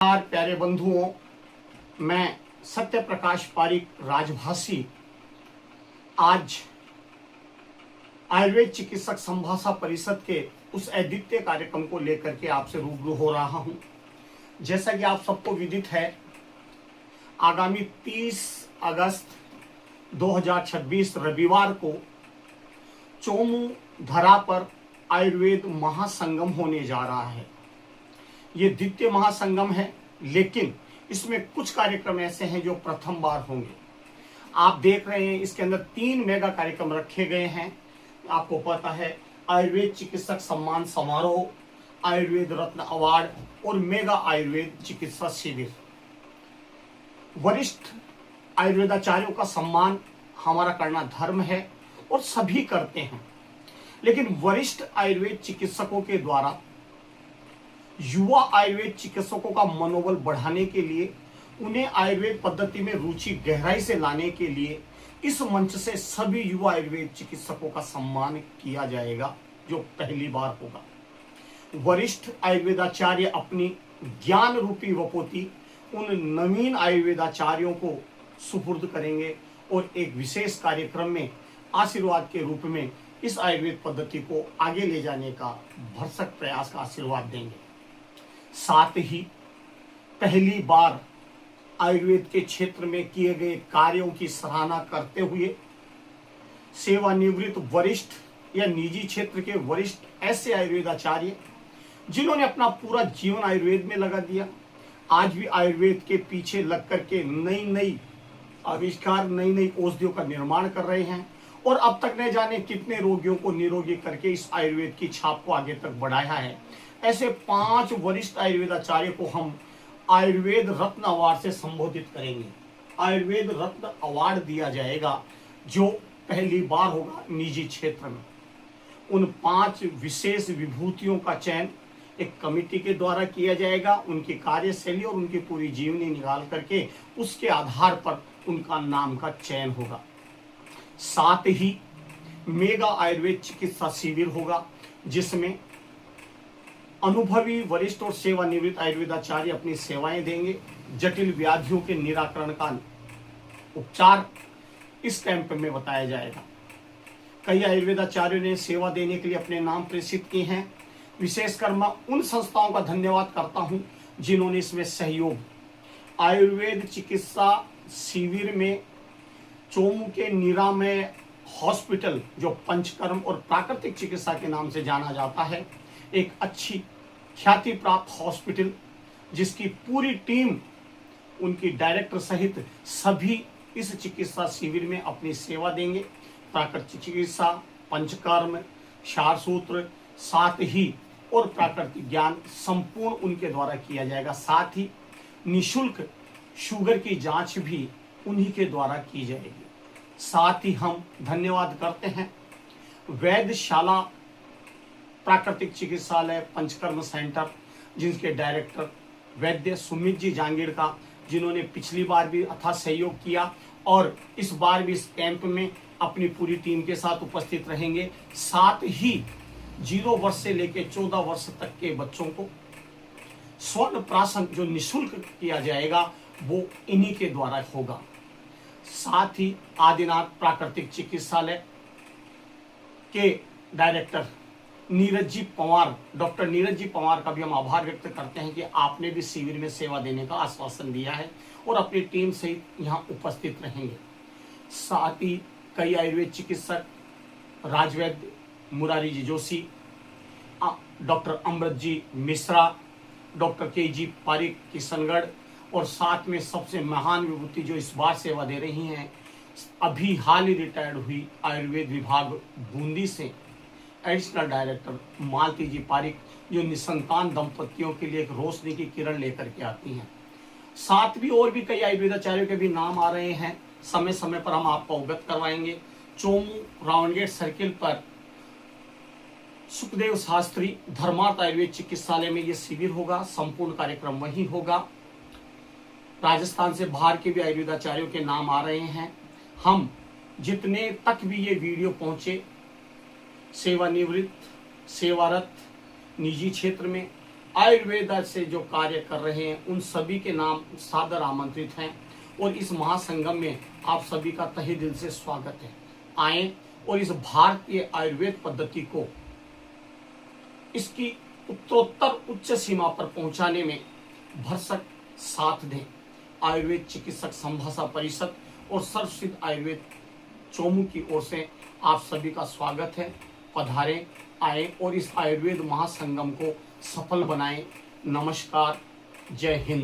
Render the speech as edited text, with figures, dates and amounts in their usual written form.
प्यारे बंधुओं, मैं सत्य प्रकाश पारिक राजभाषी आज आयुर्वेद चिकित्सक संभाषा परिषद के उस अद्वितीय कार्यक्रम को लेकर के आपसे रूबरू हो रहा हूं। जैसा कि आप सबको विदित है, आगामी 30 अगस्त 2026 रविवार को चोमू धरा पर आयुर्वेद महासंगम होने जा रहा है। ये द्वितीय महासंगम है, लेकिन इसमें कुछ कार्यक्रम ऐसे हैं जो प्रथम बार होंगे। आप देख रहे हैं, इसके अंदर 3 मेगा कार्यक्रम रखे गए हैं। आपको पता है, आयुर्वेद चिकित्सक सम्मान समारोह, आयुर्वेद रत्न अवार्ड और मेगा आयुर्वेद चिकित्सा शिविर। वरिष्ठ आयुर्वेदाचार्यों का सम्मान हमारा करना धर्म है और सभी करते हैं, लेकिन वरिष्ठ आयुर्वेद चिकित्सकों के द्वारा युवा आयुर्वेद चिकित्सकों का मनोबल बढ़ाने के लिए, उन्हें आयुर्वेद पद्धति में रुचि गहराई से लाने के लिए इस मंच से सभी युवा आयुर्वेद चिकित्सकों का सम्मान किया जाएगा, जो पहली बार होगा। वरिष्ठ आयुर्वेदाचार्य अपनी ज्ञान रूपी वपोती उन नवीन आयुर्वेदाचार्यों को सुपुर्द करेंगे और एक विशेष कार्यक्रम में आशीर्वाद के रूप में इस आयुर्वेद पद्धति को आगे ले जाने का भरसक प्रयास का आशीर्वाद देंगे। साथ ही पहली बार आयुर्वेद के क्षेत्र में किए गए कार्यों की सराहना करते हुए सेवानिवृत्त वरिष्ठ या निजी क्षेत्र के वरिष्ठ ऐसे आयुर्वेदाचार्य जिन्होंने अपना पूरा जीवन आयुर्वेद में लगा दिया, आज भी आयुर्वेद के पीछे लग करके नई नई आविष्कार, नई नई औषधियों का निर्माण कर रहे हैं और अब तक न जाने कितने रोगियों को निरोगी करके इस आयुर्वेद की छाप को आगे तक बढ़ाया है। ऐसे 5 वरिष्ठ आयुर्वेदाचार्य को हम आयुर्वेद रत्न अवार्ड से संबोधित करेंगे। आयुर्वेद रत्न अवार्ड दिया जाएगा जो पहली बार होगा निजी क्षेत्र में। उन 5 विशेष विभूतियों का चयन एक कमेटी के द्वारा किया जाएगा। उनकी कार्यशैली और उनकी पूरी जीवनी निकाल करके उसके आधार पर उनका नाम का चयन होगा। साथ ही मेगा आयुर्वेद चिकित्सा शिविर होगा, जिसमें अनुभवी वरिष्ठ और सेवानिवृत्त आयुर्वेदाचार्य अपनी सेवाएं देंगे। जटिल व्याधियों के निराकरण का उपचार इस कैंप में बताया जाएगा। कई आयुर्वेदाचार्यों ने सेवा देने के लिए अपने नाम प्रेषित किए हैं। विशेषकर मैं उन संस्थाओं का धन्यवाद करता हूं जिन्होंने इसमें सहयोग। आयुर्वेद चिकित्सा शिविर में चोमू के निरामय हॉस्पिटल, जो पंचकर्म और प्राकृतिक चिकित्सा के नाम से जाना जाता है, एक अच्छी ख्याति प्राप्त हॉस्पिटल, जिसकी पूरी टीम, उनकी डायरेक्टर सहित सभी इस चिकित्सा शिविर में अपनी सेवा देंगे। प्राकृतिक चिकित्सा, पंचकर्म, क्षारसूत्र, साथ ही और प्राकृतिक ज्ञान संपूर्ण उनके द्वारा किया जाएगा। साथ ही निशुल्क शुगर की जांच भी उन्हीं के द्वारा की जाएगी। साथ ही हम धन्यवाद करते हैं वैद्यशाला प्राकृतिक चिकित्सालय पंचकर्म सेंटर, जिनके डायरेक्टर वैद्य सुमित जी जांगीड़ का, जिन्होंने पिछली बार भी अथाह सहयोग किया और इस बार भी इस कैंप में अपनी पूरी टीम के साथ उपस्थित रहेंगे। साथ ही 0 वर्ष से लेकर 14 वर्ष तक के बच्चों को स्वर्ण प्राशन जो निःशुल्क किया जाएगा, वो इन्हीं के द्वारा होगा। साथ ही आदिनाथ प्राकृतिक चिकित्सालय के डायरेक्टर नीरज जी पवार, डॉक्टर नीरज जी पवार का भी हम आभार व्यक्त करते हैं कि आपने भी शिविर में सेवा देने का आश्वासन दिया है और अपनी टीम सहित यहाँ उपस्थित रहेंगे। साथ ही कई आयुर्वेद चिकित्सक, राजवैद्य मुरारी जी जोशी, डॉक्टर अमृत जी मिश्रा, डॉक्टर के जी पारिक किशनगढ़, और साथ में सबसे महान विभूति जो इस बार सेवा दे रही हैं, अभी हाल ही रिटायर्ड हुई आयुर्वेद विभाग बूंदी से एडिशनल डायरेक्टर मालती जी पारिक, जो निसंतान दंपतियों के लिए एक रोशनी की किरण लेकर के आती हैं। साथ भी और भी कई आयुर्वेदाचार्यों के भी नाम आ रहे हैं, समय समय पर हम आपको अवगत करवाएंगे। चोमू राउंड गेट सर्किल पर सुखदेव शास्त्री धर्मार्थ आयुर्वेद चिकित्सालय में यह शिविर होगा। संपूर्ण कार्यक्रम वही होगा। राजस्थान से बाहर के भी आयुर्वेदाचार्यों के नाम आ रहे हैं। हम जितने तक भी ये वीडियो पहुंचे, सेवानिवृत्त, सेवारत, निजी क्षेत्र में आयुर्वेद से जो कार्य कर रहे हैं उन सभी के नाम सादर आमंत्रित हैं और इस महासंगम में आप सभी का तहे दिल से स्वागत है। आए और इस भारतीय आयुर्वेद पद्धति को इसकी उत्तरोत्तर उच्च सीमा पर पहुंचाने में भरसक साथ दें। आयुर्वेद चिकित्सक संभाषा परिषद और सर्वसिद्ध आयुर्वेद चोमू की ओर से आप सभी का स्वागत है। पधारें, आए और इस आयुर्वेद महासंगम को सफल बनाएं। नमस्कार, जय हिंद।